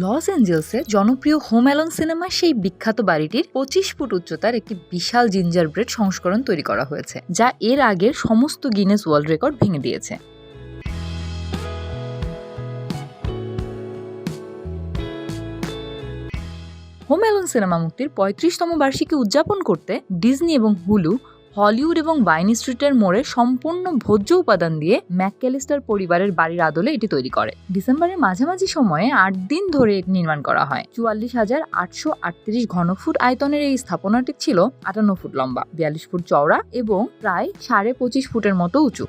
Loss অ্যাঞ্জেলসে জনপ্রিয় home alone সিনেমার সেই বিখ্যাত বাড়িটির 25 ফুট উচ্চতার একটি বিশাল জিঞ্জার ব্রেড সংস্করণ তৈরি করা হয়েছে, যা এর আগের সমস্ত গিনেস ওয়ার্ল্ড রেকর্ড ভেঙে দিয়েছে। হোম অ্যালোন সিনেমা মুক্তির 35তম বার্ষিকী উদযাপন করতে ডিজনি এবং হুলু হলিউড এবং বাইন স্ট্রিটের মোড়ে সম্পূর্ণ ভোজ্য উপাদান দিয়ে ম্যাকক্যালিস্টার পরিবারের বাড়ির আদলে এটি তৈরি করে। ডিসেম্বরের মাঝামাঝি সময়ে 8 দিন ধরে এটি নির্মাণ করা হয়। 44,838 ঘনফুট আয়তনের এই স্থাপনাটি ছিল 58 ফুট লম্বা, 42 ফুট চওড়া এবং প্রায় 25.5 ফুটের মতো উঁচু।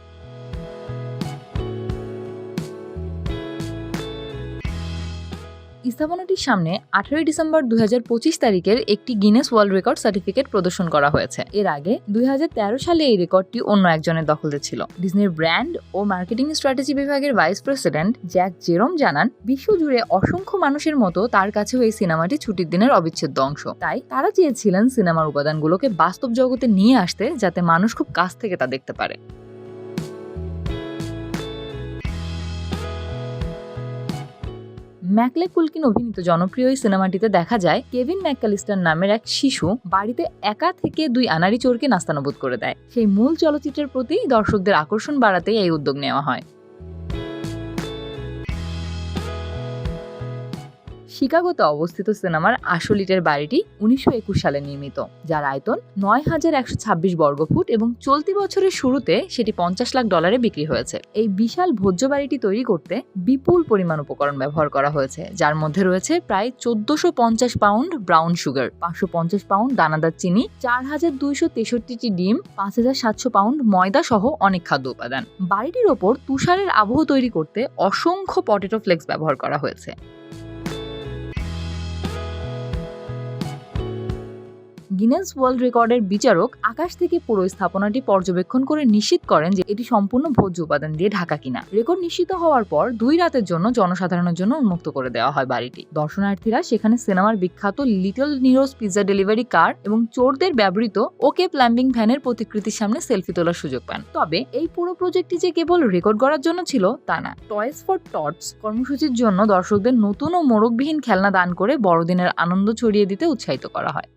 স্থাপনাটির সামনে 18 ডিসেম্বর 2025 তারিখের একটি গিনেস ওয়ার্ল্ড রেকর্ড সার্টিফিকেট প্রদর্শন করা হয়েছে। এর আগে 2013 সালে এই রেকর্ডটি অন্য একজনের দখলে ছিল। ডিজনির ব্র্যান্ড ও মার্কেটিং স্ট্র্যাটেজি বিভাগের ভাইস প্রেসিডেন্ট জ্যাক জেরোম জানান, বিশ্বজুড়ে অসংখ্য মানুষের মতো তার কাছেও এই সিনেমাটি ছুটির দিনের অবিচ্ছেদ্য অংশ। তাই তারা চেয়েছিলেন সিনেমার উপাদানগুলোকে বাস্তব জগতে নিয়ে আসতে, যাতে মানুষ খুব কাছ থেকে তা দেখতে পারে। ম্যাকলে কুলকিন অভিনীত জনপ্রিয় এই সিনেমাটিতে দেখা যায় কেভিন ম্যাকক্যালিস্টার নামের এক শিশু বাড়িতে একা থেকে 2 আনাড়ি চোরকে নাস্তানাবুদ করে দেয়। সেই মূল চলচ্চিত্রের প্রতি দর্শকদের আকর্ষণ বাড়াতেই এই উদ্যোগ নেওয়া হয়। শিকাগোতে অবস্থিত সিনেমার আসল ইটের বাড়িটি 1921 সালে নির্মিত, যার আয়তন 9,126 বর্গফুট এবং চলতি বছরের শুরুতে সেটি $50 লাখ বিক্রি হয়েছে। এই বিশাল ভোজ্য বাড়িটি তৈরি করতে বিপুল পরিমাণ উপকরণ ব্যবহার করা হয়েছে, যার মধ্যে রয়েছে প্রায় 1450 পাউন্ড ব্রাউন সুগার, 550 পাউন্ড দানাদার চিনি, 4,263টি ডিম, 5,700 পাউন্ড ময়দা সহ অনেক খাদ্য উপাদান। বাড়িটির ওপর তুষারের আবহ তৈরি করতে অসংখ্য পটেটো ফ্লেক্স ব্যবহার করা হয়েছে। গিনেস ওয়ার্ল্ড রেকর্ডের বিচারক আকাশ থেকে পুরো স্থাপনাটি পর্যবেক্ষণ করে নিশ্চিত করেন যে এটি সম্পূর্ণ ভোজ্য উপাদান দিয়ে ঢাকা কিনা। রেকর্ড নিশ্চিত হওয়ার পর 2 রাতের জন্য জনসাধারণের জন্য উন্মুক্ত করে দেওয়া হয় বাড়িটি। দর্শনার্থীরা সেখানে সিনেমার বিখ্যাত লিটল নিরোজ পিৎজা ডেলিভারি কার এবং চোরদের ব্যবহৃত ওকে প্ল্যাম্বিং ভ্যানের প্রতিকৃতির সামনে সেলফি তোলার সুযোগ পান। তবে এই পুরো প্রজেক্টটি যে কেবল রেকর্ড করার জন্য ছিল তা না। টয়েস ফর টটস কর্মসূচির জন্য দর্শকদের নতুন ও মোড়কবিহীন খেলনা দান করে বড়দিনের আনন্দ ছড়িয়ে দিতে উৎসাহিত করা হয়।